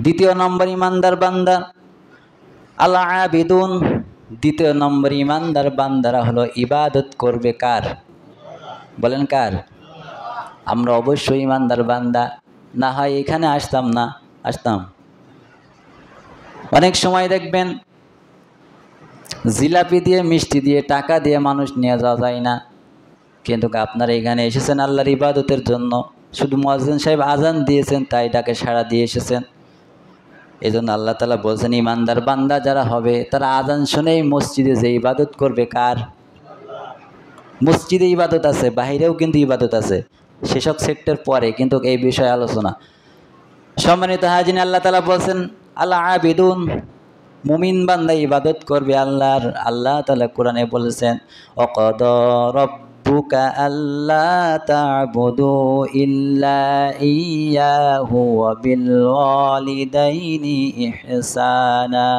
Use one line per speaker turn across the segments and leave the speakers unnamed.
দ্বিতীয় নম্বর ইমানদার বান্দা আল আবিদুন। দ্বিতীয় নম্বর ইমানদার বান্দারা হলো ইবাদত করবে কার? বলেন কার? আমরা অবশ্যই ইমানদার বান্দা, না হয় এখানে আসতাম না। আসতাম? অনেক সময় দেখবেন জিলাপি দিয়ে মিষ্টি দিয়ে টাকা দিয়ে মানুষ নিয়ে যাওয়া যায় না, কিন্তু আপনারা এখানে এসেছেন আল্লাহর ইবাদতের জন্য। শুধু মুয়াজ্জিন সাহেব আজান দিয়েছেন তাই ডাকে সাড়া দিয়ে এসেছেন। এই জন্য আল্লাহ তাআলা বলছেন ইমানদার বান্দা যারা হবে তারা আজান শুনেই মসজিদে যে ইবাদত করবে কার? মসজিদে ইবাদত আছে, বাহিরেও কিন্তু ইবাদত আছে, সেসব সেক্টর পরে, কিন্তু এই বিষয়ে আলোচনা। সম্মানিত হাজিরিন, আল্লাহ তাআলা বলছেন আল আবিদুন, মুমিন বান্দা ইবাদত করবে আল্লাহর। আল্লাহ তাআলা কোরআনে বলেছেন ওয়াকাদা রাব্বুকা আল্লা তা'বুদু ইল্লা ইয়্যাহু ওয়া বিল ওয়ালিদাইনি ইহসানা।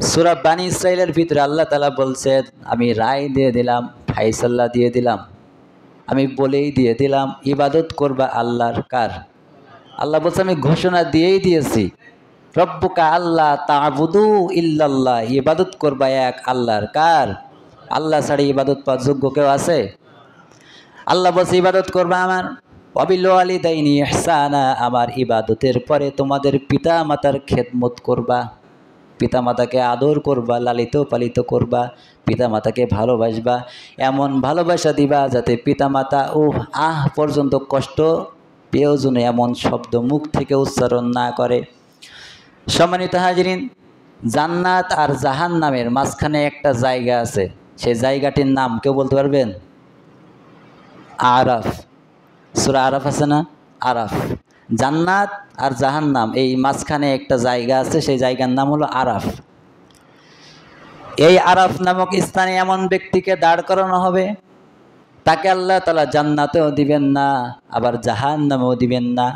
সূরা বানী ইসরাঈলের ভিতরে আল্লাহ তাআলা বলছেন আমি রায় দিয়ে দিলাম, ফায়সালা দিয়ে দিলাম, আমি বলেই দিয়ে দিলাম ইবাদত করবা আল্লাহর। কার? আল্লাহ বলছে আমি ঘোষণা দিয়েই দিয়েছি রব্বুকা আল্লাহ তা'বুদু ইল্লাল্লাহ, ইবাদত করবা এক আল্লাহর। কার? আল্লাহ ছাড়া ইবাদত পাওয়ার যোগ্য কেউ আছে? আল্লাহ বলছে ইবাদত করবা আমার। ওয়াবিল ওয়ালিদাইনি ইহসানা, আমার ইবাদতের পরে তোমাদের পিতা মাতার খেদমত করবা, পিতা মাতাকে আদর করবা, লালিত পালিত করবা, পিতা মাতাকে ভালোবাসবা, এমন ভালোবাসা দিবা যাতে পিতা মাতা আহ পর্যন্ত কষ্ট পেয়েও যেন এমন শব্দ মুখ থেকে উচ্চারণ না করে। সম্মানিত হাজিরিন, জান্নাত আর জাহান্নামের মাঝখানে একটা জায়গা আছে, সেই জায়গাটির নাম কেউ বলতে পারবেন? আরাফ। সূরা আরাফ আছে না? আরাফ। জান্নাত আর জাহান্নাম এই মাঝখানে একটা জায়গা আছে, সেই জায়গার নাম হলো আরাফ। এই আরাফ নামক স্থানে এমন ব্যক্তিকে দাঁড় করানো হবে, তাকে আল্লাহ তাআলা জান্নাতেও দিবেন না, আবার জাহান্নামেও দিবেন না।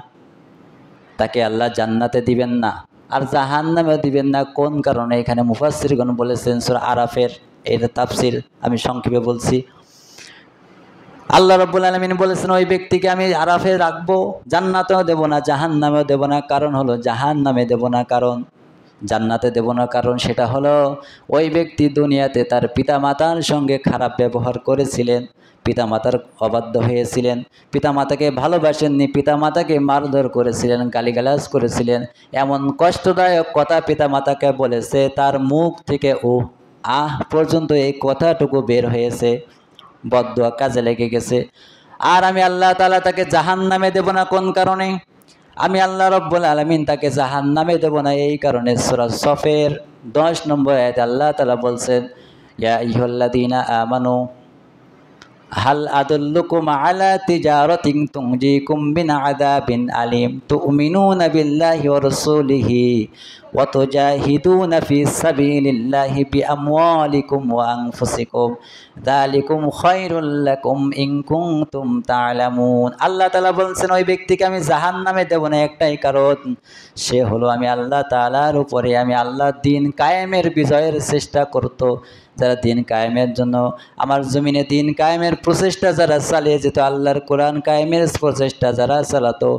তাকে আল্লাহ জান্নাতে দিবেন না আর জাহান্নামেও দিবেন না। কোন কারণে? এখানে মুফাসসিরগণ বলেছেন সূরা আরাফের এর তাফসীর আমি সংক্ষেপে বলছি। আল্লাহ রাব্বুল আলামিন বলেছেন ওই ব্যক্তিকে আমি আরাফে রাখবো, জান্নাতেও দেব না, জাহান্নামেও দেব না। কারণ হলো জাহান্নামে দেব না, কারণ জান্নাতে দেব না, কারণ সেটা হলো ওই ব্যক্তি দুনিয়াতে তার পিতামাতার সঙ্গে খারাপ ব্যবহার করেছিলেন, পিতামাতার অবাধ্য হয়েছিলেন, পিতামাতাকে ভালোবাসেননি, পিতামাতাকে মারধর করেছিলেন, গালিগালাজ করেছিলেন, এমন কষ্টদায়ক কথা পিতামাতাকে বলেছে, তার মুখ থেকে আহ পর্যন্ত এই কথাটুকু বের হয়েছে, বদদুয়া কাজে লেগে গেছে। আর আমি আল্লাহ তাআলা তাকে জাহান্নামে দেব না। কোন কারণে? আমি আল্লাহ রাব্বুল আলামিন তাকে জাহান্নামে দেব না এই কারণে সূরা সফের 10 নম্বর আয়াতে আল্লাহ তাআলা বলছেন ইয়া আইয়ুহাল্লাযীনা আমানু হাল আদুল্লুকুম আলা তিজারাতিন তুনজিকুম মিন আযাবিন আলিম তুমিনুনা বিল্লাহি ওয়া রাসূলিহি ওয়া তুজাহিদুনা ফি সাবিলিল্লাহি বিআমওয়ালিকুম ওয়া আনফুসিকুম যালিকুম খায়রুল লাকুম ইন কুনতুম তা'লামুন। আল্লাহ তাআলা বলছেন ওই ব্যক্তিকে আমি জাহান্নামে দেব না একটাই কারণ, সে হলো আমি আল্লাহ তাআলার উপরে, আমি আল্লাহর দ্বীন কায়েমের বিজয়ের চেষ্টা করত। যারা দিন কায়েমের জন্য আমার জমিনে দিন কায়েমের প্রচেষ্টা যারা চালিয়ে যেত, আল্লাহর কোরআন কায়েমের প্রচেষ্টা যারা চালাতো,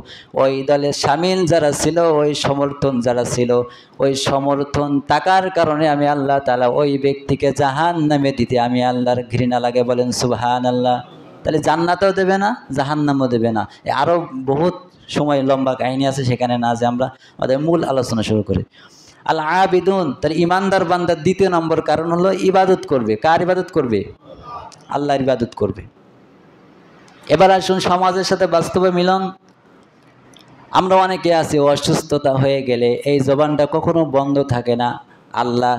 ওই দলে সামিল যারা ছিল, ওই সমর্থন যারা ছিল, ওই সমর্থন থাকার কারণে আমি আল্লাহ তাআলা ওই ব্যক্তিকে জাহান্নামে দিতে আমি আল্লাহর ঘৃণা লাগে। বলেন সুবহানাল্লাহ। তাহলে জান্নাতেও দেবে না, জাহান্নামও দেবে না। আরও বহুত সময় লম্বা কাহিনী আছে, সেখানে না যে আমরা আমাদের মূল আলোচনা শুরু করি। আল আবিদুন, তার ইমানদার বান্দার দ্বিতীয় নম্বর কারণ হলো ইবাদত করবে। কার ইবাদত করবে? আল্লাহর ইবাদত করবে। এবার আসুন সমাজের সাথে বাস্তবে মিলন। আমরা অনেকে আছি অসুস্থতা হয়ে গেলে এই জবানটা কখনো বন্ধ থাকে না, আল্লাহ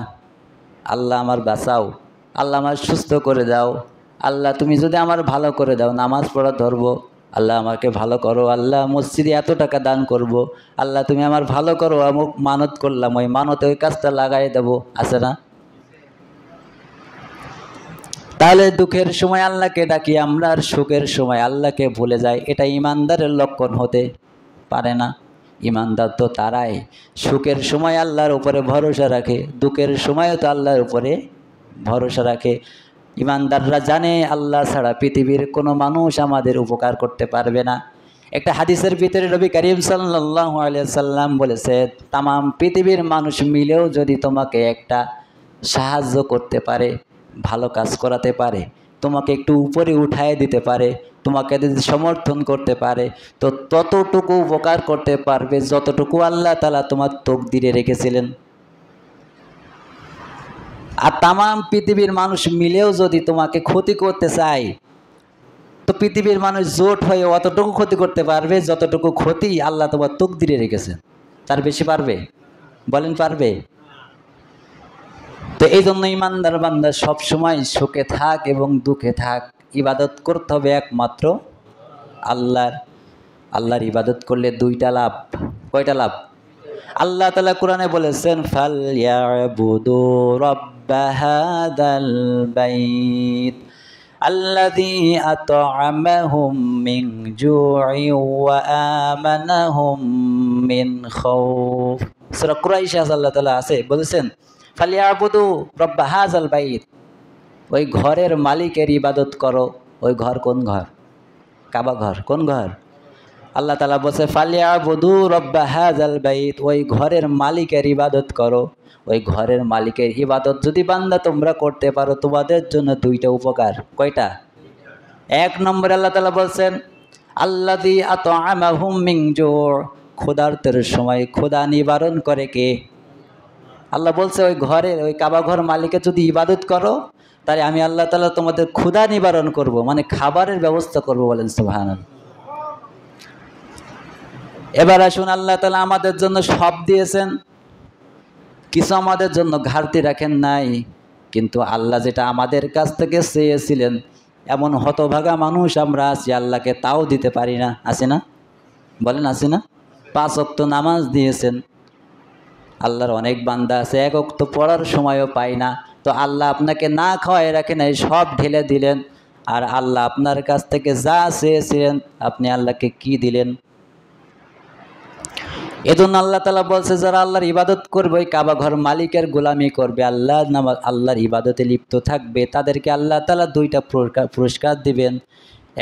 আল্লাহ আমার বাঁচাও, আল্লাহ আমার সুস্থ করে দাও, আল্লাহ তুমি যদি আমার ভালো করে দাও নামাজ পড়া ধরবো, আল্লাহ আমাকে ভালো করো, আল্লাহ মসজিদে এত টাকা দান করব, আল্লাহ তুমি আমার ভালো করো, আমুক মানত করলাম, ওই মানতে ওই কাজটা লাগাই দেবো, আছে না? তাহলে দুঃখের সময় আল্লাহকে ডাকি আমরা, আর সুখের সময় আল্লাহকে ভুলে যাই। এটা ইমানদারের লক্ষণ হতে পারে না। ইমানদার তো তারাই সুখের সময় আল্লাহর উপরে ভরসা রাখে, দুঃখের সময়ও তো আল্লাহর উপরে ভরসা রাখে। ইমানদাররা জানে আল্লাহ ছাড়া পৃথিবীর কোনো মানুষ আমাদের উপকার করতে পারবে না। একটা হাদিসের ভিতরে নবী করিম সাল্লাল্লাহু আলাইহি সাল্লাম বলেছে, তাম পৃথিবীর মানুষ মিলেও যদি তোমাকে একটা সাহায্য করতে পারে, ভালো কাজ করাতে পারে, তোমাকে একটু উপরে উঠায় দিতে পারে, তোমাকে যদি সমর্থন করতে পারে, তো ততটুকু উপকার করতে পারবে যতটুকু আল্লাহ তাআলা তোমার তকদিরে রেখেছিলেন। আর তাম পৃথিবীর মানুষ মিলেও যদি তোমাকে ক্ষতি করতে চায়, তো পৃথিবীর মানুষ জোট হয়ে অতটুকু ক্ষতি করতে পারবে যতটুকু ক্ষতি আল্লাহ তোমার তকদিরে রেখেছেন। তার বেশি পারবে? বলেন পারবে? তো এই জন্য ইমানদার বান্দা সবসময় সুখে থাক এবং দুঃখে থাক, ইবাদত করতে হবে একমাত্র আল্লাহর। আল্লাহর ইবাদত করলে দুইটা লাভ। কয়টা লাভ? আল্লাহ তাআলা কোরআনে বলেছেন, ফালইয়াবুদু রাব্বা হাদাল বাইত আল্লাযী আত'আমাহুম মিন জু'ইন ওয়া আমানাহুম মিন খাউফ। সূরা কুরাইশে আল্লাহ তাআলা আছে বলেছেন, ফালইয়াবুদু রাব্বা হাযাল বাইত, ওই ঘরের মালিকের ইবাদত করো। ওই ঘর কোন ঘর? কাবা ঘর। কোন ঘর? আল্লাহ তাআলা বলছে, ফালইয়াবুদু রাব্বা হাযাল বাইত, ওই ঘরের মালিকের ইবাদত করো। ওই ঘরের মালিকের ইবাদত যদি বান্দা তোমরা করতে পারো, তোমাদের জন্য দুইটা উপকার। কয়টা? এক নম্বরে আল্লাহ তাআলা বলছেন, আল্লাযী আত'আমাহুম মিন জু', ক্ষুধার্তের সময় ক্ষুধা নিবারণ করে কে? আল্লাহ বলছে, ওই ঘরের, ওই কাবা ঘর মালিকের যদি ইবাদত করো, তাহলে আমি আল্লাহ তাআলা তোমাদের ক্ষুধা নিবারণ করব, মানে খাবারের ব্যবস্থা করব। বলেন সুবহানাল্লাহ। এবার আসুন, আল্লাহ তাআলা আমাদের জন্য সব দিয়েছেন, কিছু আমাদের জন্য ঘাটতি রাখেন নাই, কিন্তু আল্লাহ যেটা আমাদের কাছ থেকে চেয়েছিলেন, এমন হতভাগা মানুষ আমরা আছি, আল্লাহকে তাও দিতে পারি না। আছে না? বলেন আছে না? 5 ওয়াক্ত নামাজ দিয়েছেন, আল্লাহর অনেক বান্দা আছে 1 ওয়াক্ত পড়ার সময়ও পায় না। তো আল্লাহ আপনাকে না খাওয়াই রাখেন, এই সব ঢেলে দিলেন। আর আল্লাহ আপনার কাছ থেকে যা চেয়েছিলেন, আপনি আল্লাহকে কি দিলেন? এজন্য আল্লাহ তাআলা বলছে, যারা আল্লাহর ইবাদত করবে, ওই কাবা ঘর মালিকের গোলামি করবে, আল্লাহর ইবাদতে লিপ্ত থাকবে, তাদেরকে আল্লাহ তাআলা দুইটা পুরস্কার দিবেন।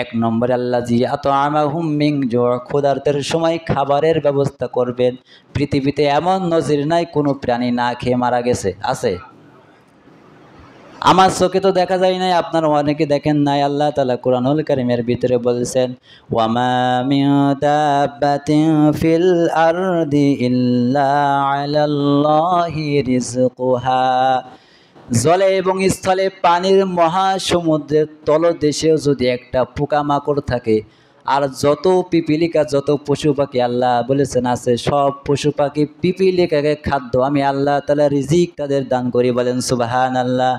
1 নম্বরে আল্লাযী আত'আমাহুম মিন জু', ক্ষুধার্তের সময় খাবারের ব্যবস্থা করবেন। পৃথিবীতে এমন নজির নাই কোনো প্রাণী না খেয়ে মারা গেছে। আছে? আমার চোখে তো দেখা যায় নাই, আপনারা অনেকে দেখেন নাই। আল্লাহ তাআলা কুরআনুল কারীমের ভিতরে বলছেন, ওয়ামা মিন দাব্বাতিন ফিল আরদি ইল্লা আলাল্লাহি রিজকুহা, জলে এবং স্থলে, পানির মহাসমুদ্রের তলদেশেও যদি একটা পোকামাকড় থাকে, আর যত পিপিলিকা, যত পশু পাখি আল্লাহ বলেছেন আছে, সব পশু পাখি পিপিলিকাকে খাদ্য আমি আল্লাহ তাআলা রিজিক তাদের দান করি। বলেন সুবহানাল্লাহ।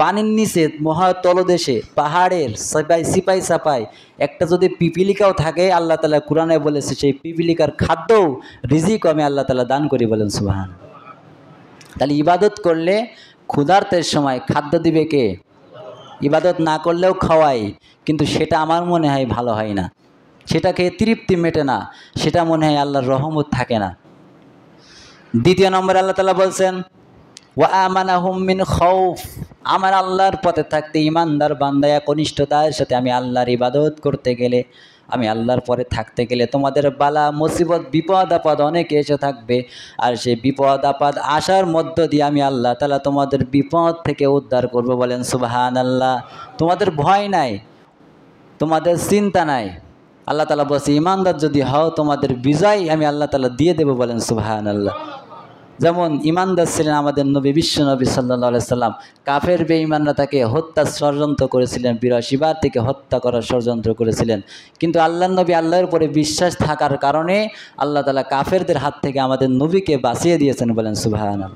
পানির নিচে মহা তলদেশে পাহাড়ের সিপাই সাপাই একটা যদি পিপিলিকাও থাকে, আল্লাহ তাআলা কোরআনে বলেছে, সেই পিপিলিকার খাদ্য রিজিক আমি আল্লাহ তাআলা দান করি। বলেন সুবহান। তাহলে ইবাদত করলে ক্ষুধার্তের সময় খাদ্য দিবে কে? ইবাদত না করলেও খাওয়াই, কিন্তু সেটা আমার মনে হয় ভালো হয় না, সেটা খেয়ে তৃপ্তি মেটে না, সেটা মনে হয় আল্লাহর রহমত থাকে না। 2 নম্বরে আল্লাহ তাআলা বলছেন, ওয়া আমানাহুম মিন খাউফ, আমার আল্লাহর পথে থাকতে ইমানদার বান্দা একনিষ্ঠতার সাথে আমি আল্লাহর ইবাদত করতে গেলে, আমি আল্লাহর পরে থাকতে গেলে, তোমাদের বালা মুসিবত বিপদ আপদ অনেকে এসে থাকবে, আর সেই বিপদ আপদ আসার মধ্য দিয়ে আমি আল্লাহ তাআলা তোমাদের বিপদ থেকে উদ্ধার করব। বলেন সুবহানাল্লাহ। তোমাদের ভয় নাই, তোমাদের চিন্তা নাই। আল্লাহ তাআলা বলছে, ইমানদার যদি হও, তোমাদের বিজয় আমি আল্লাহ তাআলা দিয়ে দেব। বলেন সুবহানাল্লাহ। যেমন ইমানদার ছিলেন আমাদের নবী, বিশ্ব নবী সাল্লাল্লাহু আলাইহি সাল্লাম। কাফের বেঈমানরা তাকে হত্যা ষড়যন্ত্র করেছিলেন, 82 বার থেকে হত্যা করার ষড়যন্ত্র করেছিলেন, কিন্তু আল্লাহর নবী আল্লাহর উপরে বিশ্বাস থাকার কারণে আল্লাহ তাআলা কাফেরদের হাত থেকে আমাদের নবীকে বাঁচিয়ে দিয়েছেন। বলেন সুবহানাল্লাহ।